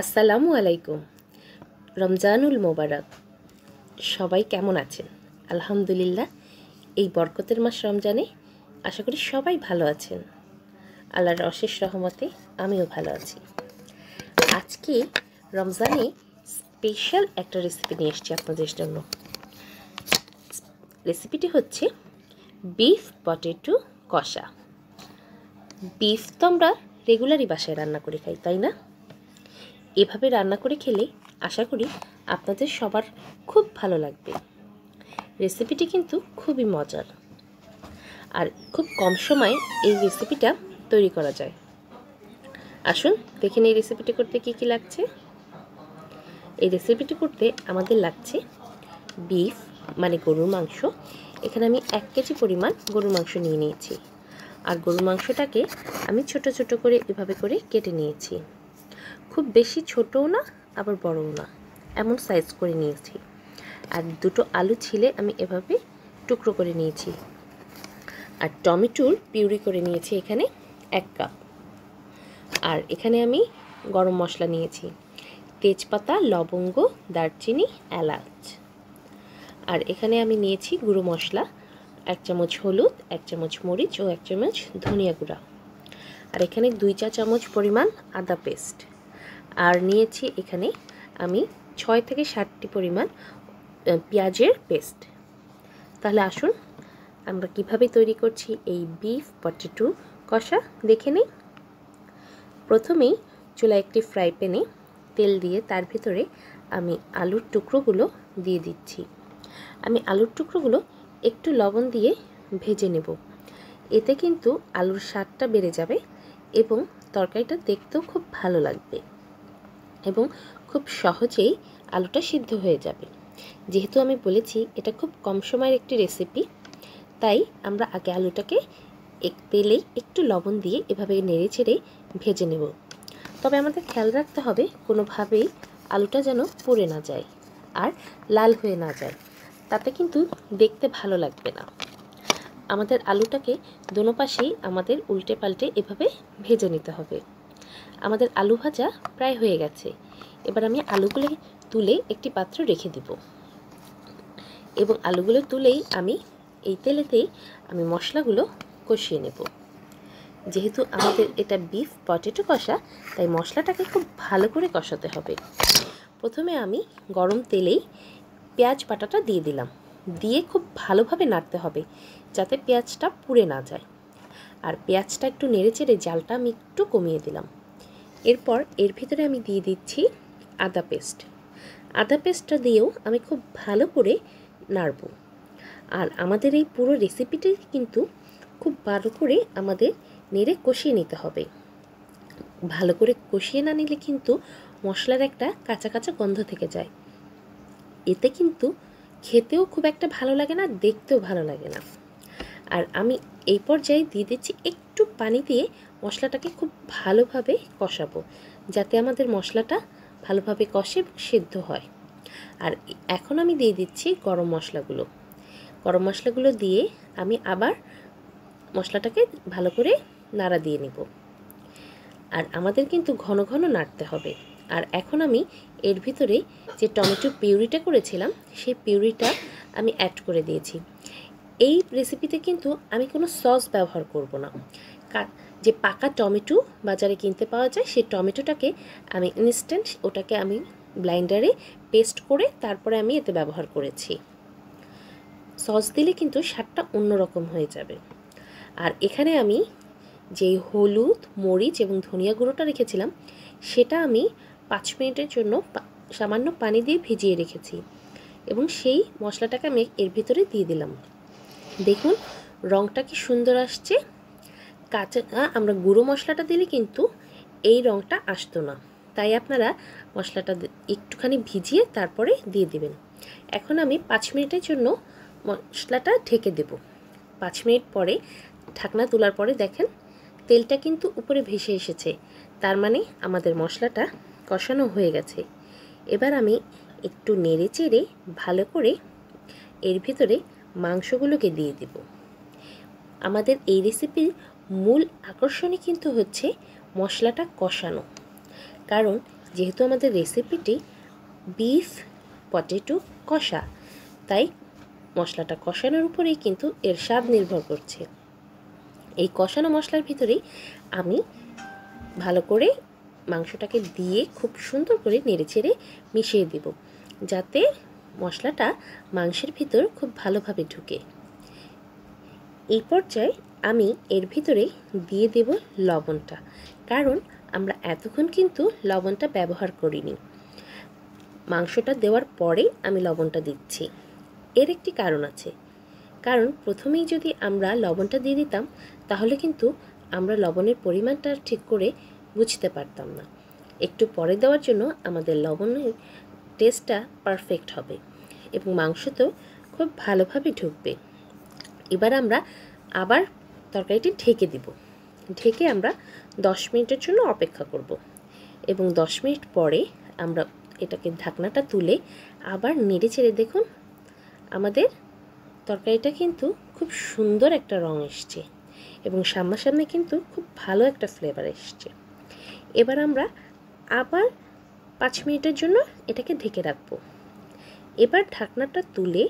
আসসালামু আলাইকুম। রমজানুল মোবারক। সবাই কেমন আছেন? আলহামদুলিল্লাহ, এই বরকতের মাস রমজানে আশা করি সবাই ভালো আছেন। আল্লাহর অশেষ রহমতে আমিও ভালো আছি। আজকে রমজানে স্পেশাল একটা রেসিপি নিয়ে এসেছি আপনাদের জন্য। রেসিপিটি হচ্ছে বিফ পটেটো কষা। বিফ তো আমরা রেগুলারই বাসায় রান্না করে খাই, তাই না? এভাবে রান্না করে খেলে আশা করি আপনাদের সবার খুব ভালো লাগবে। রেসিপিটি কিন্তু খুবই মজার, আর খুব কম সময়ে এই রেসিপিটা তৈরি করা যায়। আসুন দেখে নিই এই রেসিপিটি করতে কী কী লাগছে। এই রেসিপিটি করতে আমাদের লাগছে বিফ মানে গরুর মাংস। এখানে আমি 1 কেজি পরিমাণ গরুর মাংস নিয়ে নিয়েছি, আর গরুর মাংসটাকে আমি ছোট ছোট করে এভাবে করে কেটে নিয়েছি। খুব বেশি ছোটও না আবার বড়ও না, এমন সাইজ করে নিয়েছি। আর 2টো আলু ছিলে আমি এভাবে টুকরো করে নিয়েছি। আর টমেটোর পিউরি করে নিয়েছি এখানে 1 কাপ। আর এখানে আমি গরম মশলা নিয়েছি, তেজপাতা, লবঙ্গ, দারচিনি, এলাচ। আর এখানে আমি নিয়েছি গুঁড়ো মশলা 1 চামচ হলুদ, 1 চামচ মরিচ ও 1 চামচ ধনিয়া গুঁড়া। আর এখানে 2 চা চামচ পরিমাণ আদা পেস্ট। আর নিয়েছি এখানে আমি 6 থেকে 7টি পরিমাণ পেঁয়াজের পেস্ট। তাহলে আসুন আমরা কিভাবে তৈরি করছি এই বিফ পটেটো কষা দেখে নিই। প্রথমেই চুলায় একটি ফ্রাই প্যানে তেল দিয়ে তার ভিতরে আমি আলুর টুকরোগুলো দিয়ে দিচ্ছি। আমি আলুর টুকরোগুলো একটু লবণ দিয়ে ভেজে নেব। এতে কিন্তু আলুর স্বাদটা বেড়ে যাবে এবং তরকারিটা দেখতেও খুব ভালো লাগবে এবং খুব সহজেই আলুটা সিদ্ধ হয়ে যাবে। যেহেতু আমি বলেছি এটা খুব কম সময়ের একটি রেসিপি, তাই আমরা আগে আলুটাকে তেলেই একটু লবণ দিয়ে এভাবে নেড়ে চেড়ে ভেজে নেব। তবে আমাদের খেয়াল রাখতে হবে কোনোভাবেই আলুটা যেন পুড়ে না যায় আর লাল হয়ে না যায়, তাতে কিন্তু দেখতে ভালো লাগবে না। আমাদের আলুটাকে দোনো পাশেই আমাদের উল্টে পাল্টে এভাবে ভেজে নিতে হবে। আমাদের আলু ভাজা প্রায় হয়ে গেছে। এবার আমি আলুগুলো তুলে একটি পাত্রে রেখে দিব এবং আলুগুলো তুলেই আমি এই তেলেতেই আমি মশলাগুলো কষিয়ে নেব। যেহেতু আমাদের এটা বিফ পটেটো কষা, তাই মশলাটাকে খুব ভালো করে কষাতে হবে। প্রথমে আমি গরম তেলেই পেঁয়াজ বাটাটা দিয়ে দিলাম, দিয়ে খুব ভালোভাবে নাড়তে হবে যাতে পেঁয়াজটা পুড়ে না যায়। আর পেঁয়াজটা একটু নেড়েচেড়ে জালটা আমি একটু কমিয়ে দিলাম। এরপর এর ভিতরে আমি দিয়ে দিচ্ছি আদা পেস্ট। আদা পেস্টটা দিয়েও আমি খুব ভালো করে নাড়ব। আর আমাদের এই পুরো রেসিপিটি কিন্তু খুব ভালো করে আমাদের নেড়ে কষিয়ে নিতে হবে। ভালো করে কষিয়ে না নিলে কিন্তু মশলার একটা কাঁচা কাঁচা গন্ধ থেকে যায়। এতে কিন্তু খেতেও খুব একটা ভালো লাগে না, দেখতেও ভালো লাগে না। আর আমি এই পর্যায়ে দিয়ে দিচ্ছি একটু পানি দিয়ে মশলাটাকে খুব ভালোভাবে কষাবো, যাতে আমাদের মশলাটা ভালোভাবে কষে সিদ্ধ হয়। আর এখন আমি দিয়ে দিচ্ছি গরম মশলাগুলো। গরম মশলাগুলো দিয়ে আমি আবার মশলাটাকে ভালো করে নাড়া দিয়ে নেব। আর আমাদের কিন্তু ঘন ঘন নাড়তে হবে। আর এখন আমি এর ভিতরে যে টমেটো পিউরিটা করেছিলাম সেই পিউরিটা আমি অ্যাড করে দিয়েছি। এই রেসিপিতে কিন্তু আমি কোনো সস ব্যবহার করব না। যে পাকা টমেটো বাজারে কিনতে পাওয়া যায় সেই টমেটোটাকে আমি ইনস্ট্যান্ট ওটাকে আমি ব্লাইন্ডারে পেস্ট করে তারপরে আমি এতে ব্যবহার করেছি। সস দিলে কিন্তু স্বাদটা অন্যরকম হয়ে যাবে। আর এখানে আমি যেই হলুদ, মরিচ এবং ধনিয়া গুঁড়োটা রেখেছিলাম সেটা আমি 5 মিনিটের জন্য সামান্য পানি দিয়ে ভিজিয়ে রেখেছি এবং সেই মশলাটাকে আমি এর ভিতরে দিয়ে দিলাম। দেখুন রঙটা কি সুন্দর আসছে। কাঁচা আমরা গুঁড়ো মশলাটা দিলে কিন্তু এই রঙটা আসতো না, তাই আপনারা মশলাটা একটুখানি ভিজিয়ে তারপরে দিয়ে দিবেন। এখন আমি 5 মিনিটের জন্য মশলাটা ঢেকে দেব। 5 মিনিট পরে ঢাকনা তোলার পরে দেখেন তেলটা কিন্তু উপরে ভেসে এসেছে, তার মানে আমাদের মশলাটা কষানো হয়ে গেছে। এবার আমি একটু নেড়ে চেড়ে ভালো করে এর ভিতরে মাংসগুলোকে দিয়ে দেব। আমাদের এই রেসিপির মূল আকর্ষণই কিন্তু হচ্ছে মশলাটা কষানো, কারণ যেহেতু আমাদের রেসিপিটি বিফ পটেটো কষা, তাই মশলাটা কষানোর উপরেই কিন্তু এর স্বাদ নির্ভর করছে। এই কষানো মশলার ভিতরেই আমি ভালো করে মাংসটাকে দিয়ে খুব সুন্দর করে নেড়েচেড়ে মিশিয়ে দেব, যাতে মশলাটা মাংসের ভিতর খুব ভালোভাবে ঢুকে। এই পর্যায়ে আমি এর ভিতরে দিয়ে দেব লবণটা, কারণ আমরা এতক্ষণ কিন্তু লবণটা ব্যবহার করিনি। মাংসটা দেওয়ার পরে আমি লবণটা দিচ্ছি। এর একটি কারণ আছে, কারণ প্রথমেই যদি আমরা লবণটা দিয়ে দিতাম তাহলে কিন্তু আমরা লবণের পরিমাণটা ঠিক করে বুঝতে পারতাম না। একটু পরে দেওয়ার জন্য আমাদের লবণের টেস্টটা পারফেক্ট হবে এবং মাংসতেও খুব ভালোভাবে ঢুকবে। এবার আমরা আবার তরকারিটি ঢেকে দিব। ঢেকে আমরা 10 মিনিটের জন্য অপেক্ষা করব এবং 10 মিনিট পরে আমরা এটাকে ঢাকনাটা তুলে আবার নেড়ে চেড়ে দেখুন আমাদের তরকারিটা কিন্তু খুব সুন্দর একটা রং এসছে এবং সামনাসামনি কিন্তু খুব ভালো একটা ফ্লেভার এসছে। এবার আমরা আবার 5 মিনিটের জন্য এটাকে ঢেকে রাখবো। এবার ঢাকনাটা তুলে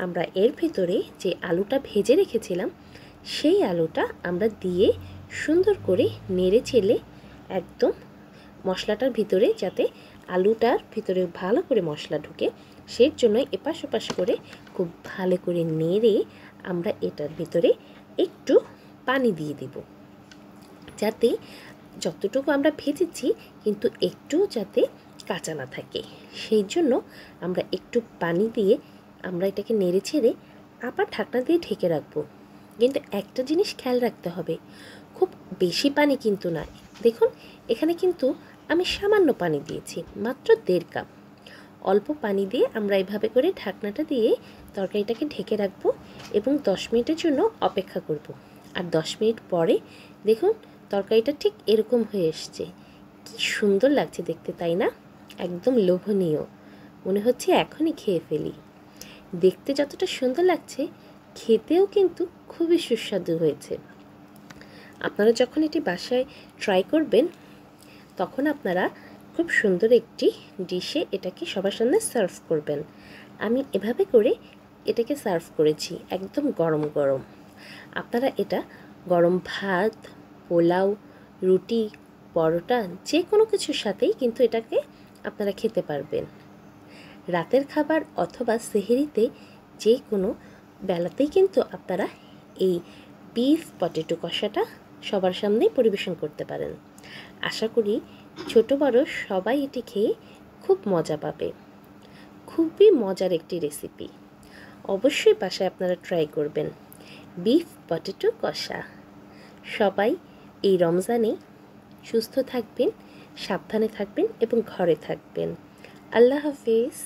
আমরা এর ভিতরে যে আলুটা ভেজে রেখেছিলাম সেই আলুটা আমরা দিয়ে সুন্দর করে নেড়ে চেলে একদম মশলাটার ভিতরে, যাতে আলুটার ভিতরে ভালো করে মশলা ঢুকে, সেই জন্য এপাশ ওপাশ করে খুব ভালো করে নেড়ে আমরা এটার ভিতরে একটু পানি দিয়ে দেব, যাতে যতটুকু আমরা ভেজেছি কিন্তু একটু যাতে কাঁচা না থাকে। সেই জন্য আমরা একটু পানি দিয়ে আমরা এটাকে নেড়ে ছেড়ে আবার ঢাকনা দিয়ে ঢেকে রাখবো। কিন্তু একটা জিনিস খেয়াল রাখতে হবে, খুব বেশি পানি কিন্তু না। দেখুন এখানে কিন্তু আমি সামান্য পানি দিয়েছি, মাত্র 1.5 কাপ। অল্প পানি দিয়ে আমরা এভাবে করে ঢাকনাটা দিয়ে তরকারিটাকে ঢেকে রাখবো এবং 10 মিনিটের জন্য অপেক্ষা করব। আর 10 মিনিট পরে দেখুন তরকারিটা ঠিক এরকম হয়ে এসছে। কি সুন্দর লাগছে দেখতে, তাই না? একদম লোভনীয়, মনে হচ্ছে এখনই খেয়ে ফেলি। দেখতে যতটা সুন্দর লাগছে, খেতেও কিন্তু খুবই সুস্বাদু হয়েছে। আপনারা যখন এটি বাসায় ট্রাই করবেন তখন আপনারা খুব সুন্দর একটি ডিশে এটাকে সবার সামনে সার্ভ করবেন। আমি এভাবে করে এটাকে সার্ভ করেছি একদম গরম গরম। আপনারা এটা গরম ভাত, পোলাও, রুটি, পরোটা যে কোনো কিছুর সাথেই কিন্তু এটাকে আপনারা খেতে পারবেন। রাতের খাবার অথবা সেহরিতে যে কোনো বেলাতেই কিন্তু আপনারা এই বিফ পটেটো কষাটা সবার সামনেই পরিবেশন করতে পারেন। আশা করি ছোট বড় সবাই এটি খেয়ে খুব মজা পাবে। খুবই মজার একটি রেসিপি, অবশ্যই বাসায় আপনারা ট্রাই করবেন বিফ পটেটো কষা। সবাই এই রমজানে সুস্থ থাকবেন, সাবধানে থাকবেন এবং ঘরে থাকবেন। আল্লাহ হাফেজ।